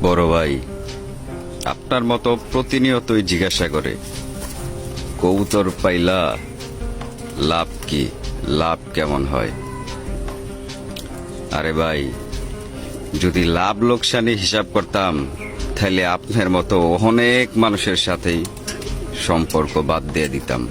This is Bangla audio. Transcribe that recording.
বড় ভাই, আপনার মতো প্রতিনিয়তই জিজ্ঞাসা করে কবুতর পাইলা লাভ কি, লাভ কেমন হয়। আরে ভাই, যদি লাভ লোকসানি হিসাব করতাম তাহলে আপনার মতো অনেক মানুষের সাথেই সম্পর্ক বাদ দিয়ে দিতাম।